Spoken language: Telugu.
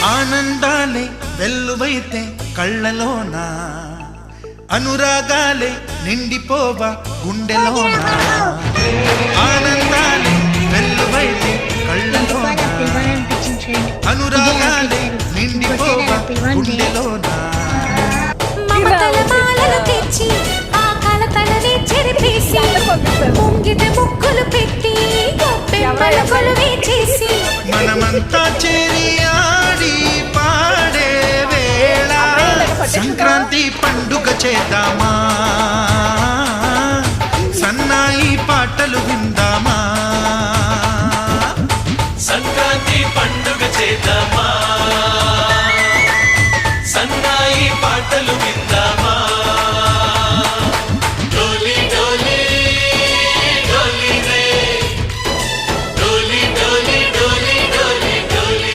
ఆనందాలే వెల్లువైతే కళ్ళలోన అనురాగాలే నిండిపోవా గుండెలోన ఆనందాలే వెల్లువైతే కళ్ళలోన అనురాగాలే నిండిపోవా గుండెలోన మమతల మాలలు తెచ్చి ఆ కలతలని చెరిపేసి ముంగిట ముక్కులు పెట్టి గొప్పెమ్మల కొలువే చేసి మనమంతా చేరి ఆడి పాడే వేళ సంక్రాంతి పండుగ చేద్దామా సన్నాయి పాటలు విందా